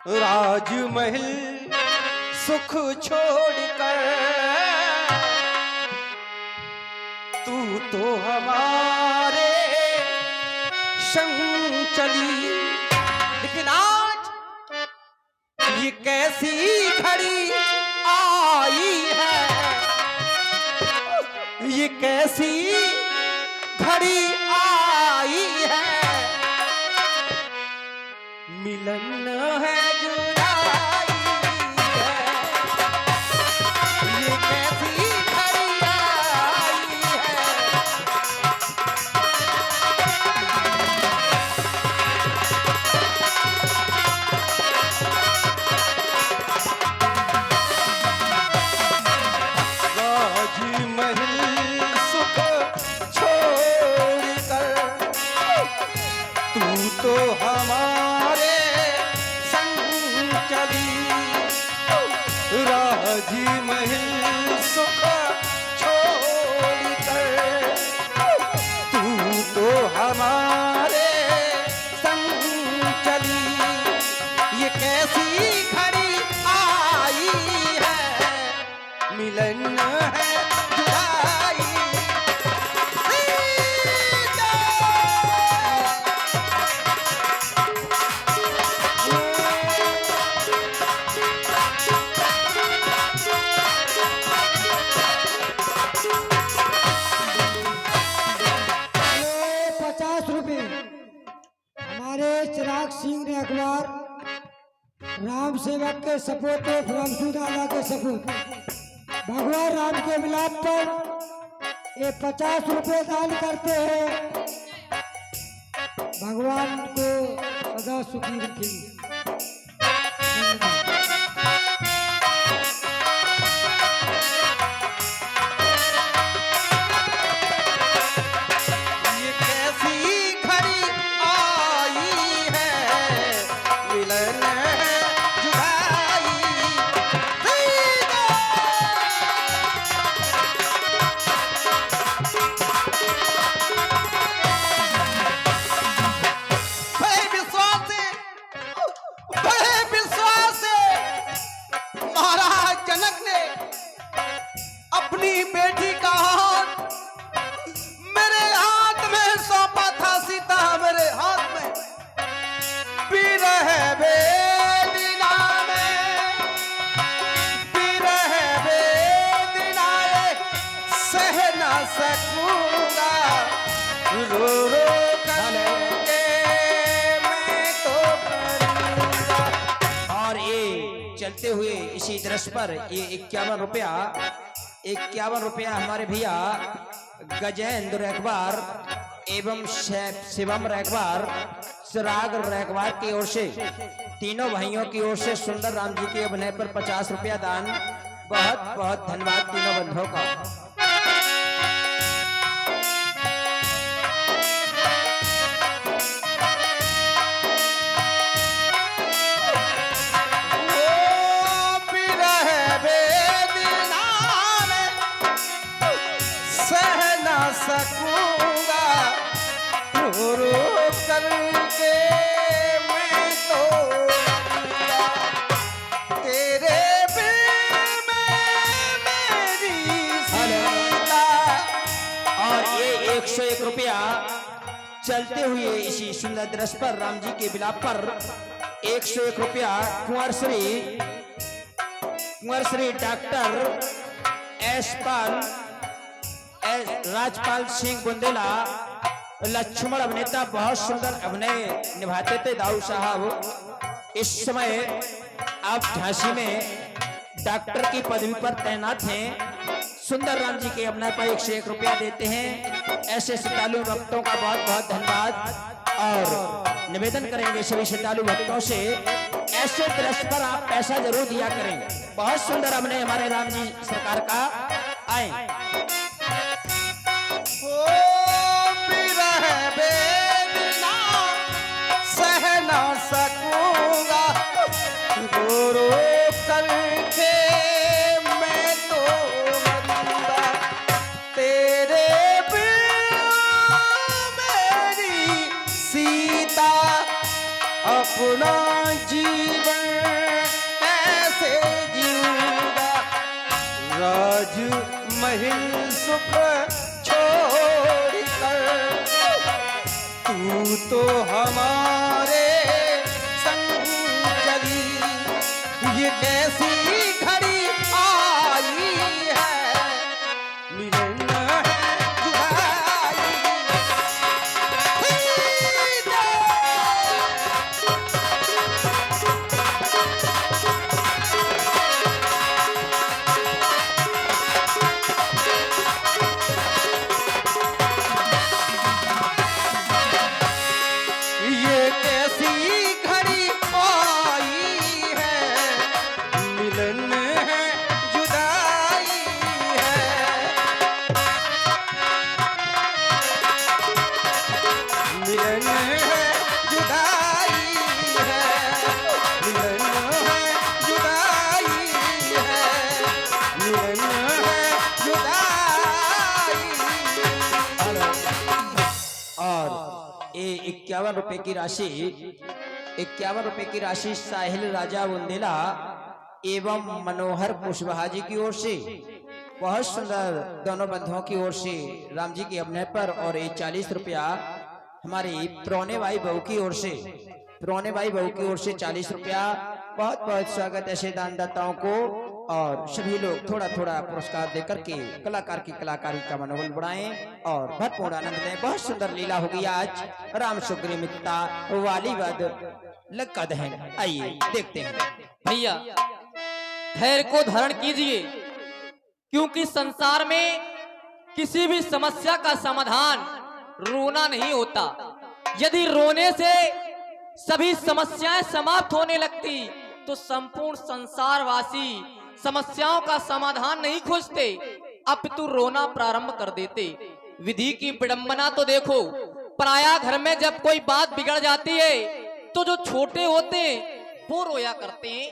राजमहल सुख छोड़कर तू तो हमारे संग चली, लेकिन आज ये कैसी घड़ी आई है, ये कैसी घड़ी आई है, मिलन है जुदाई है, ये कैसी घड़ी आई है। राजमहल सुख छोड़कर तू तो हमारे संग चली, राजमहल सुख छोड़कर तू तो हमारे संग चली, ये कैसी घड़ी आई है, मिलन है जुदाई। ये 50 रुपए हमारे चिराग सिंह ने अखबार राम सेवक के सपूत रामसूदाला के सपूत भगवान राम के मिलाप पर ये 50 रुपए दान करते हैं। भगवान को सदा सुखी रखेंगे। ये कैसी घड़ी आई है, मिलन है जुदाई। बड़े विश्वास से महाराज जनक ने अपनी बेटी का हाथ मेरे हाथ में सौंपा था, सीता मेरे हाथ में बिरह बेदीना में, बिरह बेदीना सह ना सकूंगा, रो रो करके मैं तो करूंगा। और ये चलते हुए इसी दृश्य पर ये 51 रुपया हमारे भैया गजेंद्र रैकबार एवं शिवम रैकबार, चिराग रैकबार की ओर से, तीनों भाइयों की ओर से सुंदर राम जी के अभिनय पर 50 रुपया दान। बहुत बहुत धन्यवाद तीनों बंधुओं का। सकूंगा रो रो करके मैं तो मरूंगा, तेरे बिन में मेरी सीता। और ये 101 रुपया चलते हुए इसी सुंदर दृश्य पर राम जी के विलाप पर 101 रुपया कुंवर श्री डॉक्टर राजपाल सिंह बुंदेला, लक्ष्मण अभिनेता, बहुत सुंदर अभिनय निभाते थे दाऊ साहब। इस समय आप झांसी में डॉक्टर की पदवी पर तैनात हैं। सुंदर राम जी के अभिनय पर 101 रुपया देते हैं। ऐसे श्रद्धालु भक्तों का बहुत बहुत धन्यवाद। और निवेदन करेंगे सभी श्रद्धालु भक्तों से, ऐसे दृश्य पर आप पैसा जरूर दिया करें। बहुत सुंदर अभिनय हमारे राम जी सरकार का आए। सकूंगा रो रो करके मैं तो मरूंगा, तेरे बिन मेरी सीता अपना जीवन बहिन सुख छोड़ कर, तू तो हमारे संग चली, ये कैसी घड़ी आई है, मिलन जुदाई। ये कैसी घड़ी आई है, मिलन है जुदाई है, मिलन है जुदाई है, मिलन है जुदाई है, मिलन है जुदाई। और ये 51 रुपए की राशि 51 रुपए की राशि साहिल राजा बुंदेला एवं मनोहर कुशवाहा जी की ओर से बहुत सुंदर दोनों बंधुओं की ओर से राम जी के अभिनय पर, और ये 40 रुपया हमारी प्रोने भाई बहू की ओर से, प्रोने भाई बहू की ओर से 40 रुपया। बहुत बहुत स्वागत ऐसे दानदाताओं को, और सभी लोग थोड़ा थोड़ा पुरस्कार देकर के कलाकार की कलाकारी का मनोबल बढ़ाएं और भरपूर आनंद लें। बहुत सुंदर लीला होगी आज राम सुग्री मित्ता वाली वद लक्का दहन। आइए देखते हैं। भैया धैर्य को धारण कीजिए, क्योंकि संसार में किसी भी समस्या का समाधान रोना नहीं होता। यदि रोने से सभी समस्याएं समाप्त होने लगती तो संपूर्ण संसारवासी समस्याओं का समाधान नहीं खोजते, अपितु रोना प्रारंभ कर देते। विधि की विडंबना तो देखो, पराया घर में जब कोई बात बिगड़ जाती है तो जो छोटे होते हैं वो रोया करते हैं,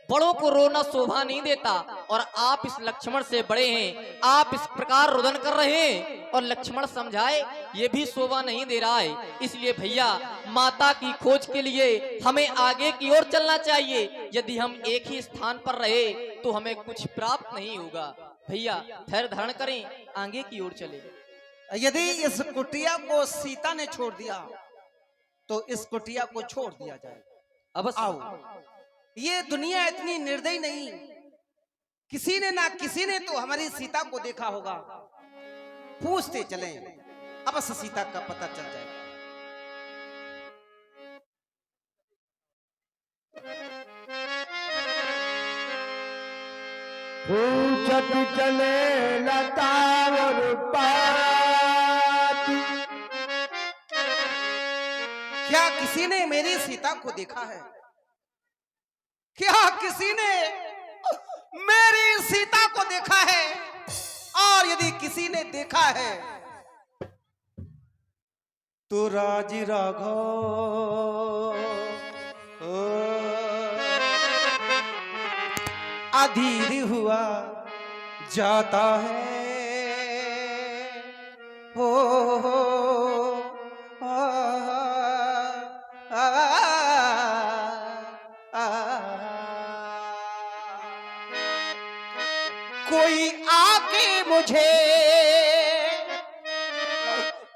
बड़ों को रोना शोभा नहीं देता। और आप इस लक्ष्मण से बड़े हैं, आप इस प्रकार रुदन कर रहे हैं और लक्ष्मण समझाए ये भी शोभा नहीं दे रहा है। इसलिए भैया माता की खोज के लिए हमें आगे की ओर चलना चाहिए। यदि हम एक ही स्थान पर रहे तो हमें कुछ प्राप्त नहीं होगा। भैया धैर्य धारण करें, आगे की ओर चले। यदि इस कुटिया को सीता ने छोड़ दिया तो इस कुटिया को छोड़ दिया जाए। अब आओ, ये दुनिया इतनी निर्दयी नहीं, किसी ने ना किसी ने तो हमारी सीता को देखा होगा। पूछते चलें, अवश्य सीता का पता चल जाएगा। पूछत चले लतावर पाती, क्या किसी ने मेरी सीता को देखा है? क्या किसी ने मेरी सीता को देखा है? और यदि किसी ने देखा है तो राज राघव अधीर हुआ जाता है। हो कोई आके मुझे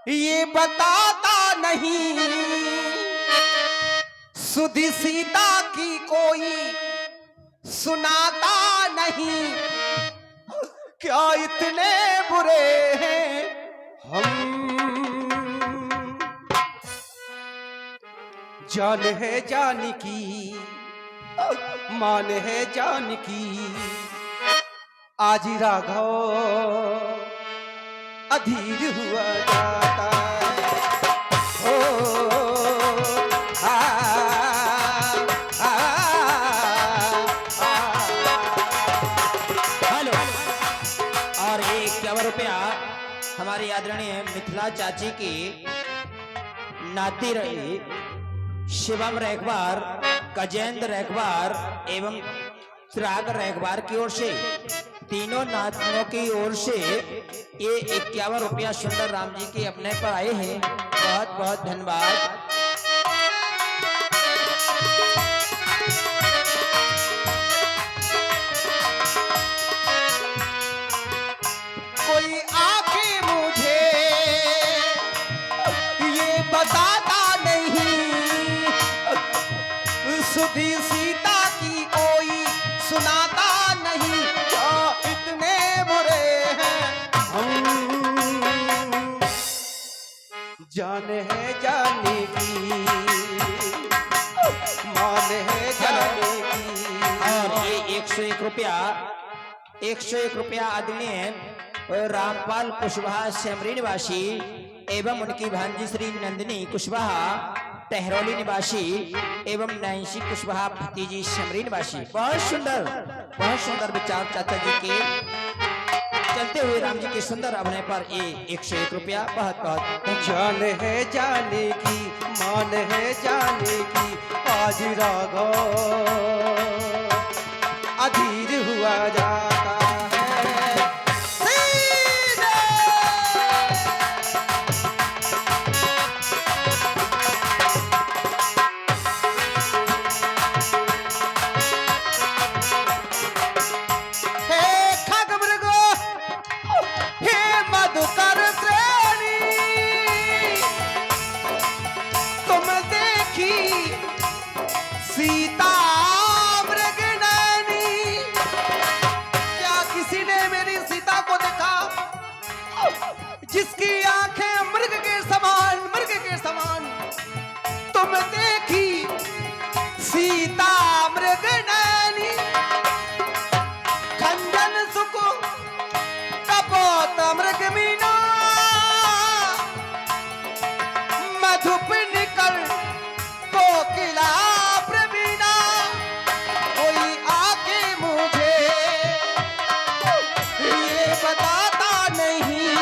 ये बताता नहीं, सुधी सीता की कोई सुनाता नहीं। क्या इतने बुरे हैं हम, जान है जान की, मान है जान की, आज राघव अधीर हुआ जाता है। हो हेलो। और ये 51 रुपया हमारी आदरणीय मिथिला चाची की नाती रही शिवम रैकबार, गजेंद्र रैकबार एवं चिराग रैकबार की ओर से, तीनों नातियों की ओर से ये 51 रुपया सुंदर राम जी के अपने पर आए हैं। बहुत बहुत धन्यवाद। सीता की कोई सुनाता नहीं, जो इतने बुरे हैं हम। जान है जाने की, मान है जाने की। और ये 101 रुपया, 101 रुपया आदरणीय रामपाल कुशवाहा सेमरी निवासी एवं उनकी भांजी श्री नंदिनी कुशवाहा टहरौली निवासी एवं नैन्सी कुशवाहा भतीजी सेमरी निवासी। बहुत सुंदर विचार चाचा जी के चलते हुए राम जी के सुंदर अभिनय पर ये 101 रुपया बहुत बहुत। जान है जाने की, मान है जाने की, आज राघव अधीर हुआ जाता है। सीधे हे खगमृगो, हे मधुकर श्रेणी, तुम देखी सीता मृगनयनी। क्या किसी ने मेरी सीता को देखा, जिसकी आंखें मृग के समान, मृग के समान? तुम देखी सीता मृगनयनी, खंजन सुख कपोत मृग मीना, मधुप निकल कोकिला प्रवीणा। कोई आके मुझे ये बताता नहीं,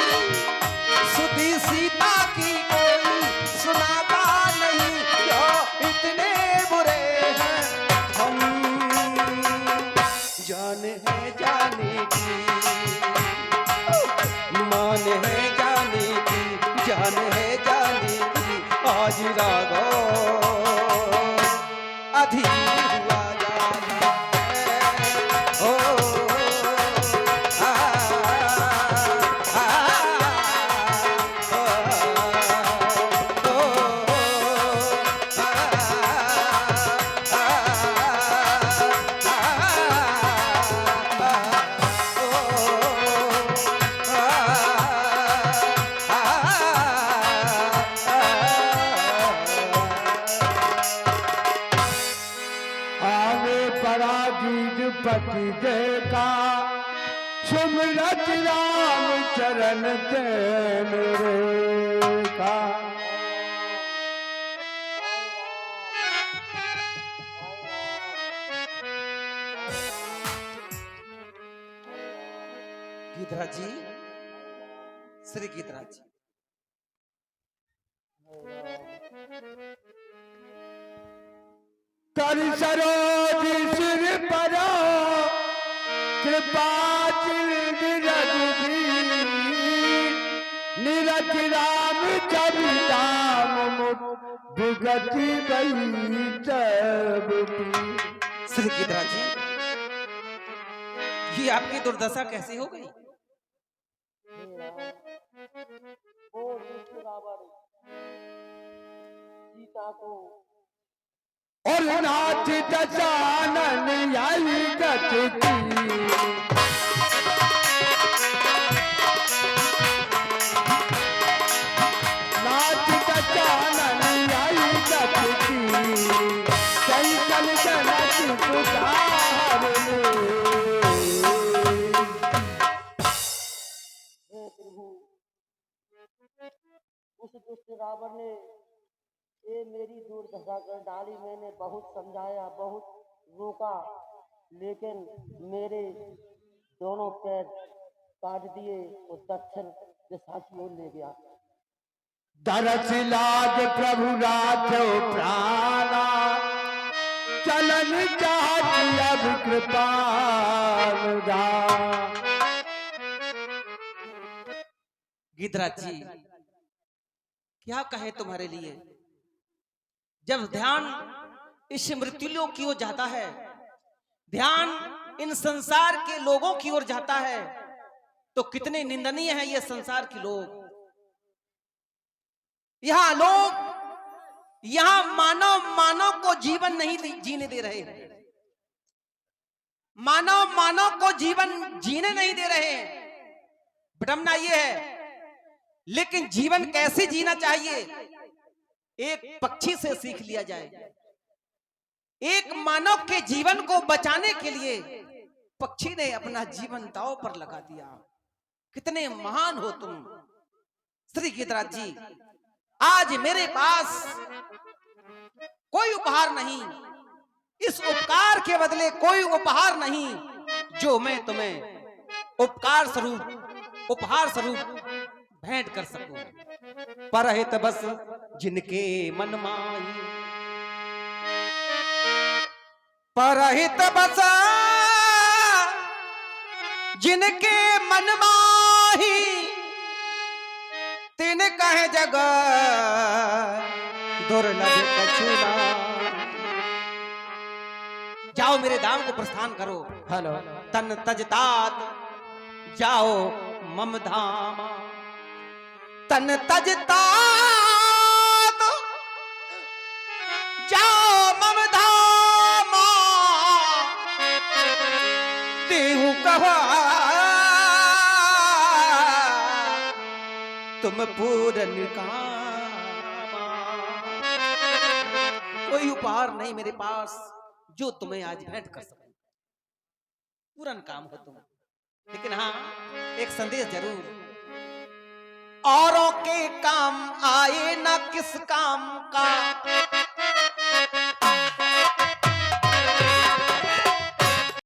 सुधी सीता की कोई सुनाता नहीं, क्यों इतने बुरे हैं हम। जान है जाने की, मान है जाने की, जान है जाने की, आज राघव अधीर हुआ जाता है। ओ आ, आ, आगे परागीज पति देखा, सुमिरत राम चरण तेन रेखा। गीतराज जी, श्री गीतराज जी, कर सरोज सिर परो, कृपा निरत राम कवि राम मुख विगति गई तब की। श्री गीतराज जी, ये आपकी दुर्दशा कैसे हो गई? और नाथ दशानन आई गति की, नाथ दशानन आई गति की, चंचल जनक पुकार ले। उस दुष्ट रावण ने ये मेरी दुर्दशा कर डाली। मैंने बहुत समझाया, बहुत रोका, लेकिन मेरे दोनों पैर काट दिए और दक्षिण दिशा की ओर ले गया। दरस लाग प्रभु राखो प्राणा, चलन चाहती अब कृपा गीतराज जी, क्या कहे तुम्हारे लिए? जब ध्यान इस मृत्युलोक की ओर जाता है, ध्यान इन संसार के लोगों की ओर जाता है, तो कितने निंदनीय हैं ये संसार के लोग। यहाँ लोग, यहाँ मानव को जीवन नहीं जीने दे रहे हैं। मानव को जीवन जीने नहीं दे रहे हैं। विडंबना ये है, लेकिन जीवन कैसे जीना चाहिए एक पक्षी से सीख लिया जाए। एक मानव के जीवन को बचाने के लिए पक्षी ने अपना जीवन दांव पर लगा दिया। कितने महान हो तुम श्री गिरिराज जी। आज मेरे पास कोई उपहार नहीं, इस उपकार के बदले कोई उपहार नहीं जो मैं तुम्हें उपहार स्वरूप भेंट कर सकूं। परहित बस जिनके मन माही, परहित बस जिनके मन माही, तिन कहे जग दुर्लभ कछुना। जाओ मेरे धाम को प्रस्थान करो। हेलो तन तजतात जाओ मम धाम, तन तजतात जाओ मम धाम। देहु कहा तुम पूरन कामा। कोई उपहार नहीं मेरे पास जो तुम्हें आज भेंट कर सकूं। पूरन काम हो तुम, लेकिन हाँ एक संदेश जरूर, औरों के काम आए ना किस काम का।